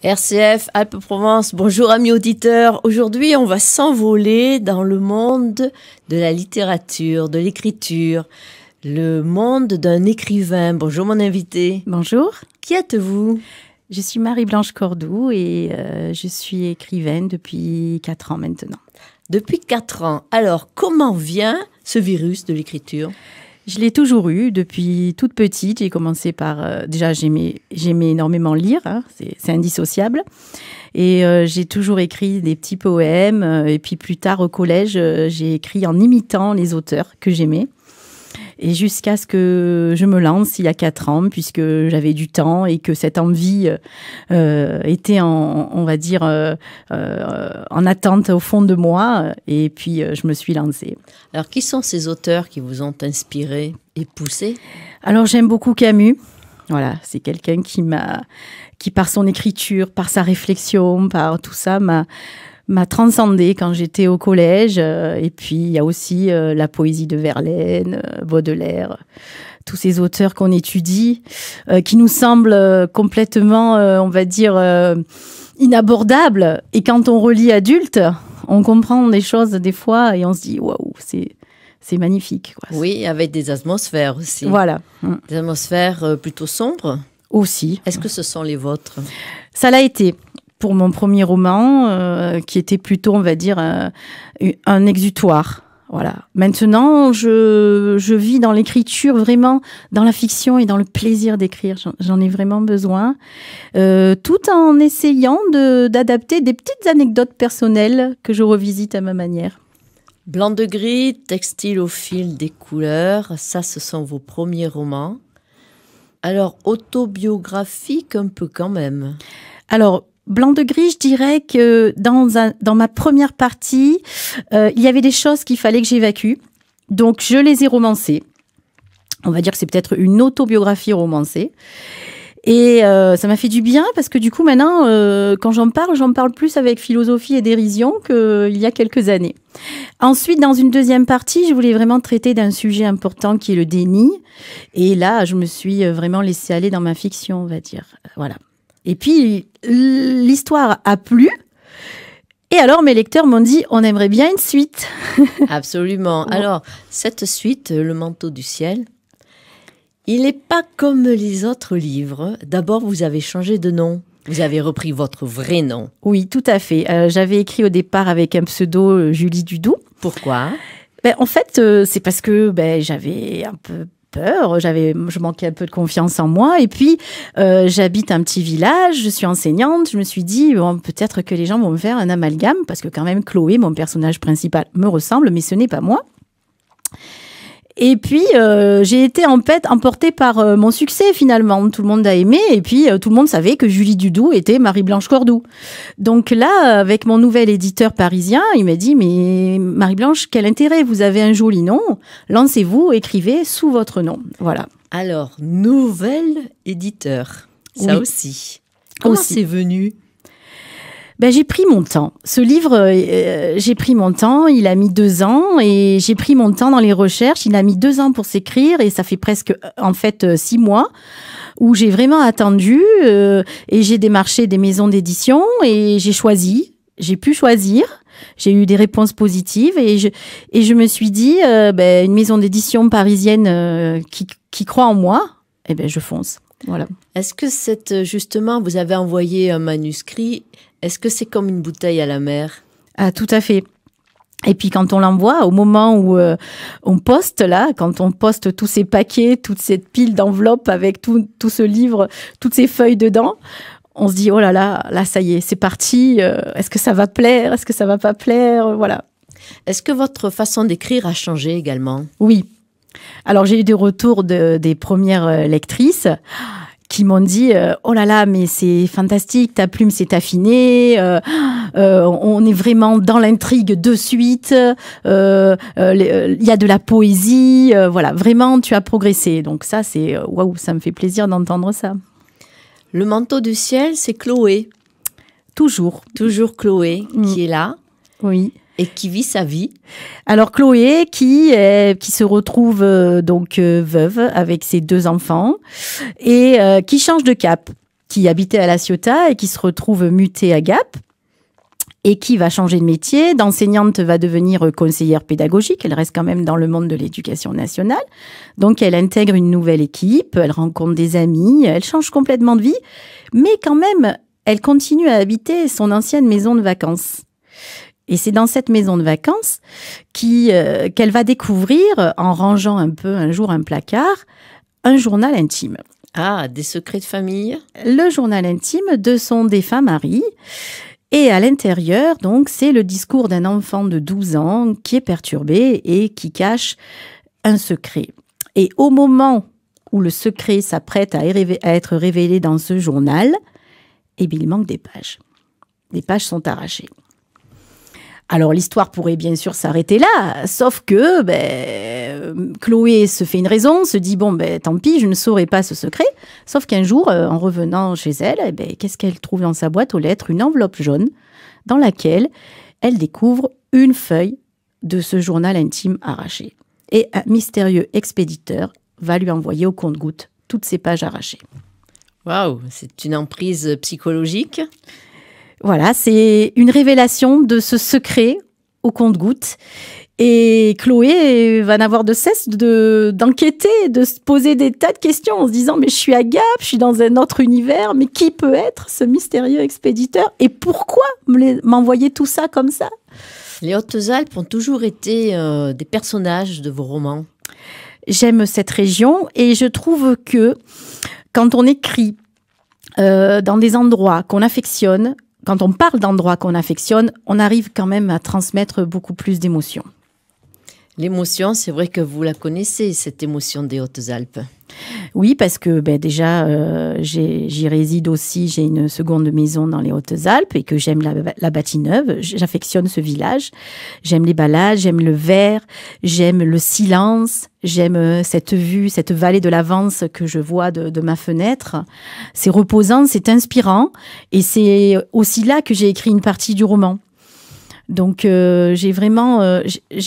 RCF Alpes-Provence, bonjour amis auditeurs. Aujourd'hui, on va s'envoler dans le monde de la littérature, de l'écriture, le monde d'un écrivain. Bonjour mon invité. Bonjour. Qui êtes-vous ? Je suis Marie-Blanche Cordoue et je suis écrivaine depuis 4 ans maintenant. Depuis 4 ans. Alors, comment vient ce virus de l'écriture ? Je l'ai toujours eu depuis toute petite. J'ai commencé par... déjà, j'aimais énormément lire, hein, c'est indissociable. Et j'ai toujours écrit des petits poèmes. Et puis plus tard, au collège, j'ai écrit en imitant les auteurs que j'aimais. Et jusqu'à ce que je me lance il y a 4 ans, puisque j'avais du temps et que cette envie était en attente au fond de moi. Et puis, je me suis lancée. Alors, qui sont ces auteurs qui vous ont inspiré et poussé ? Alors, j'aime beaucoup Camus. Voilà, c'est quelqu'un qui par son écriture, par sa réflexion, par tout ça, m'a transcendée quand j'étais au collège. Et puis, il y a aussi la poésie de Verlaine, Baudelaire, tous ces auteurs qu'on étudie, qui nous semblent complètement, inabordables. Et quand on relit adulte, on comprend des choses des fois et on se dit « waouh, c'est magnifique ». Oui, avec des atmosphères aussi. Voilà. Des atmosphères plutôt sombres ? Aussi. Est-ce que ce sont les vôtres ? Ça l'a été. Pour mon premier roman, qui était plutôt, on va dire, un exutoire. Voilà. Maintenant, je vis dans l'écriture, vraiment dans la fiction et dans le plaisir d'écrire. J'en ai vraiment besoin. Tout en essayant d'adapter des petites anecdotes personnelles que je revisite à ma manière. Blanc de gris, textile au fil des couleurs, ça, ce sont vos premiers romans. Alors, autobiographique un peu quand même. Alors, Blanc de gris, je dirais que dans ma première partie, il y avait des choses qu'il fallait que j'évacue. Donc, je les ai romancées. On va dire que c'est peut-être une autobiographie romancée. Et ça m'a fait du bien parce que du coup, maintenant, quand j'en parle plus avec philosophie et dérision qu'il y a quelques années. Ensuite, dans une deuxième partie, je voulais vraiment traiter d'un sujet important qui est le déni. Et là, je me suis vraiment laissée aller dans ma fiction, on va dire. Voilà. Et puis, l'histoire a plu. Et alors, mes lecteurs m'ont dit, on aimerait bien une suite. Absolument. Alors, cette suite, Le manteau du ciel, il n'est pas comme les autres livres. D'abord, vous avez changé de nom. Vous avez repris votre vrai nom. Oui, tout à fait. J'avais écrit au départ avec un pseudo Julie Dudou. Pourquoi ? En fait, c'est parce que j'avais un peu peur, je manquais un peu de confiance en moi. Et puis, j'habite un petit village, je suis enseignante. Je me suis dit, peut-être que les gens vont me faire un amalgame, parce que quand même, Chloé, mon personnage principal, me ressemble, mais ce n'est pas moi. Et puis, j'ai été en fait emportée par mon succès, finalement. Tout le monde a aimé. Et puis, tout le monde savait que Julie Dudou était Marie-Blanche Cordoue. Donc là, avec mon nouvel éditeur parisien, il m'a dit, mais Marie-Blanche, quel intérêt ? Vous avez un joli nom. Lancez-vous, écrivez sous votre nom. Voilà. Alors, nouvel éditeur. Ça Oui. aussi. Comment c'est venu ? J'ai pris mon temps. Ce livre, j'ai pris mon temps. Il a mis 2 ans et j'ai pris mon temps dans les recherches. Il a mis 2 ans pour s'écrire et ça fait presque, 6 mois où j'ai vraiment attendu et j'ai démarché des maisons d'édition et j'ai choisi. J'ai pu choisir. J'ai eu des réponses positives et je me suis dit, une maison d'édition parisienne qui croit en moi, je fonce. Voilà. Est-ce que justement, vous avez envoyé un manuscrit, est-ce que c'est comme une bouteille à la mer ? Ah, tout à fait. Et puis quand on l'envoie, au moment où on poste là, quand on poste tous ces paquets, toute cette pile d'enveloppes avec tout ce livre, toutes ces feuilles dedans, on se dit, oh là, ça y est, c'est parti. Est-ce que ça va plaire ? Est-ce que ça va pas plaire ? Voilà. Est-ce que votre façon d'écrire a changé également ? Oui. Alors, j'ai eu des retours des premières lectrices qui m'ont dit « Oh là là, mais c'est fantastique, ta plume s'est affinée, on est vraiment dans l'intrigue de suite, il y a de la poésie, voilà, vraiment, tu as progressé. » Donc ça, c'est waouh, ça me fait plaisir d'entendre ça. Le manteau du ciel, c'est Chloé. Toujours Chloé qui est là. Oui. Et qui vit sa vie. Alors Chloé, qui se retrouve veuve avec ses 2 enfants et qui change de cap. qui habitait à La Ciotat et qui se retrouve mutée à Gap et qui va changer de métier. D'enseignante va devenir conseillère pédagogique. Elle reste quand même dans le monde de l'éducation nationale. Donc, elle intègre une nouvelle équipe, elle rencontre des amis, elle change complètement de vie. Mais quand même, elle continue à habiter son ancienne maison de vacances. Et c'est dans cette maison de vacances qu'elle va découvrir, en rangeant un peu un jour un placard, un journal intime. Ah, des secrets de famille? Le journal intime de son défunt mari. Et à l'intérieur, donc, c'est le discours d'un enfant de 12 ans qui est perturbé et qui cache un secret. Et au moment où le secret s'apprête à être révélé dans ce journal, eh bien, il manque des pages. Les pages sont arrachées. Alors, l'histoire pourrait bien sûr s'arrêter là, sauf que Chloé se fait une raison, se dit, bon, tant pis, je ne saurai pas ce secret. Sauf qu'un jour, en revenant chez elle, qu'est-ce qu'elle trouve dans sa boîte aux lettres? Une enveloppe jaune dans laquelle elle découvre une feuille de ce journal intime arraché. Et un mystérieux expéditeur va lui envoyer au compte-gouttes toutes ces pages arrachées. Waouh, c'est une emprise psychologique. Voilà, c'est une révélation de ce secret au compte-gouttes. Et Chloé va n'avoir de cesse d'enquêter, de se poser des tas de questions en se disant « Mais je suis à Gap, je suis dans un autre univers, mais qui peut être ce mystérieux expéditeur et pourquoi m'envoyer tout ça comme ça ?» Les Hautes-Alpes ont toujours été des personnages de vos romans. J'aime cette région et je trouve que quand on écrit dans des endroits qu'on affectionne, quand on parle d'endroits qu'on affectionne, on arrive quand même à transmettre beaucoup plus d'émotions. L'émotion, c'est vrai que vous la connaissez, cette émotion des Hautes-Alpes. Oui, parce que j'y réside aussi, j'ai une seconde maison dans les Hautes-Alpes et que j'aime la Bâtie-Neuve. J'affectionne ce village. J'aime les balades, j'aime le vert, j'aime le silence, j'aime cette vue, cette vallée de la Vence que je vois de ma fenêtre. C'est reposant, c'est inspirant et c'est aussi là que j'ai écrit une partie du roman. Donc j'avais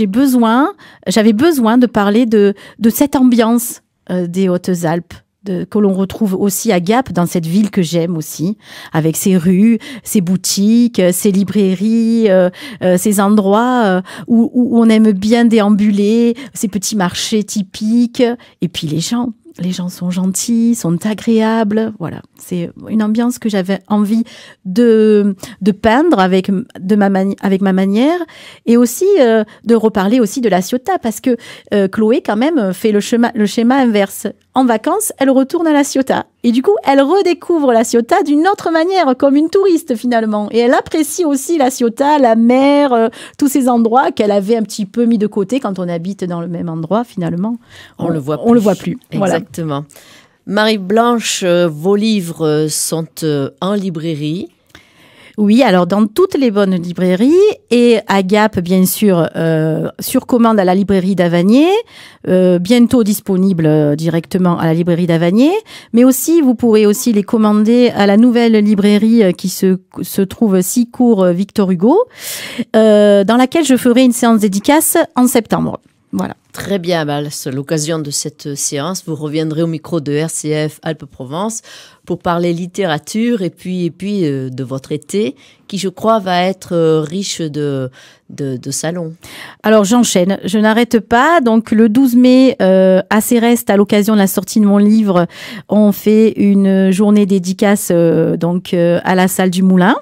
besoin de parler de cette ambiance des Hautes-Alpes, que l'on retrouve aussi à Gap, dans cette ville que j'aime aussi, avec ses rues, ses boutiques, ses librairies, ces endroits où on aime bien déambuler, ces petits marchés typiques, et puis les gens. Les gens sont gentils, sont agréables. Voilà, c'est une ambiance que j'avais envie de peindre avec ma manière et aussi de reparler aussi de La Ciotat parce que Chloé quand même fait le schéma inverse. En vacances, elle retourne à La Ciotat et du coup, elle redécouvre La Ciotat d'une autre manière, comme une touriste finalement. Et elle apprécie aussi La Ciotat, la mer, tous ces endroits qu'elle avait un petit peu mis de côté quand on habite dans le même endroit finalement. On le voit plus. Voilà. Exactement. Marie-Blanche, vos livres sont en librairie. Oui, alors dans toutes les bonnes librairies et à Gap, bien sûr, sur commande à la librairie d'Avanier, bientôt disponible directement à la librairie d'Avanier, mais aussi vous pourrez aussi les commander à la nouvelle librairie qui se trouve Sicourt Victor Hugo, dans laquelle je ferai une séance dédicace en septembre. Voilà. Très bien, c'est l'occasion de cette séance. Vous reviendrez au micro de RCF Alpes-Provence pour parler littérature et puis de votre été qui, je crois, va être riche de salons. Alors, j'enchaîne. Je n'arrête pas. Donc, le 12 mai, à Céreste, à l'occasion de la sortie de mon livre, on fait une journée dédicace à la salle du Moulin.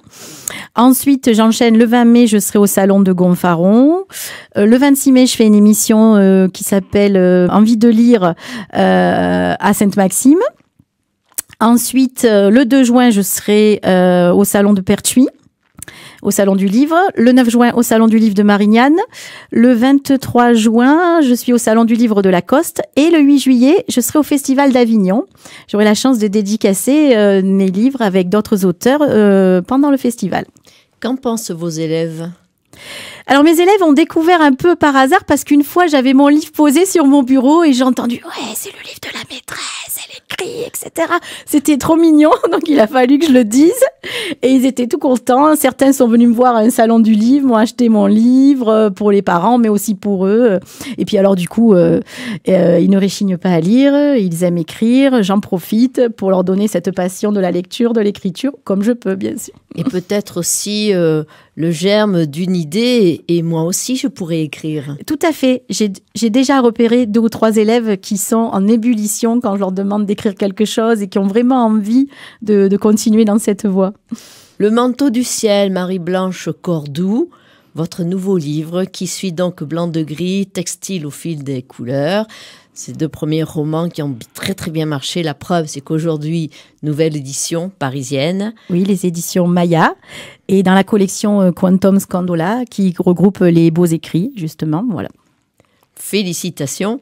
Ensuite, j'enchaîne. Le 20 mai, je serai au salon de Gonfaron. Le 26 mai, je fais une émission qui s'appelle Envie de lire à Sainte-Maxime. Ensuite, le 2 juin, je serai au salon de Pertuis, au salon du livre. Le 9 juin, au salon du livre de Marignane. Le 23 juin, je suis au salon du livre de Lacoste. Et le 8 juillet, je serai au festival d'Avignon. J'aurai la chance de dédicacer mes livres avec d'autres auteurs pendant le festival. Qu'en pensent vos élèves ? Alors mes élèves ont découvert un peu par hasard parce qu'une fois j'avais mon livre posé sur mon bureau et j'ai entendu « Ouais, c'est le livre de la maîtresse, elle écrit, etc. C'était trop mignon, donc il a fallu que je le dise. Et ils étaient tout contents. Certains sont venus me voir à un salon du livre, m'ont acheté mon livre pour les parents, mais aussi pour eux. Et puis alors du coup, ils ne réchignent pas à lire, ils aiment écrire. J'en profite pour leur donner cette passion de la lecture, de l'écriture, comme je peux, bien sûr. Et peut-être aussi le germe d'une idée, et moi aussi je pourrais écrire. Tout à fait. J'ai déjà repéré 2 ou 3 élèves qui sont en ébullition quand je leur demande d'écrire quelque chose et qui ont vraiment envie de continuer dans cette voie. Le manteau du ciel, Marie-Blanche Cordoue, votre nouveau livre qui suit donc Blanc de Gris, textile au fil des couleurs. Ces 2 premiers romans qui ont très très bien marché. La preuve, c'est qu'aujourd'hui, nouvelle édition parisienne. Oui, les éditions Maya et dans la collection Quantum Scandola qui regroupe les beaux écrits, justement. Voilà. Félicitations.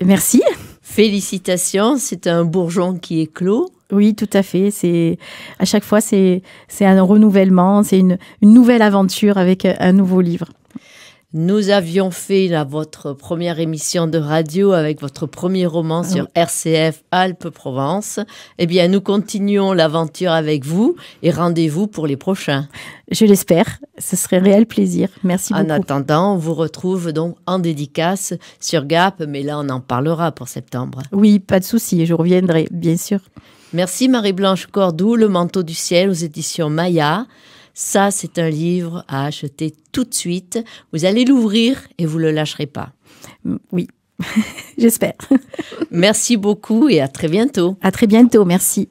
Merci. Félicitations, c'est un bourgeon qui éclot. Oui, tout à fait. À chaque fois, c'est un renouvellement, c'est une nouvelle aventure avec un nouveau livre. Nous avions fait votre première émission de radio avec votre premier roman sur RCF Alpes-Provence. Eh bien, nous continuons l'aventure avec vous et rendez-vous pour les prochains. Je l'espère. Ce serait un réel plaisir. Merci beaucoup. En attendant, on vous retrouve donc en dédicace sur Gap, mais là, on en parlera pour septembre. Oui, pas de souci. Je reviendrai, bien sûr. Merci Marie-Blanche Cordoue, Le manteau du ciel aux éditions Maya. Ça, c'est un livre à acheter tout de suite. Vous allez l'ouvrir et vous ne le lâcherez pas. Oui, j'espère. Merci beaucoup et à très bientôt. À très bientôt, merci.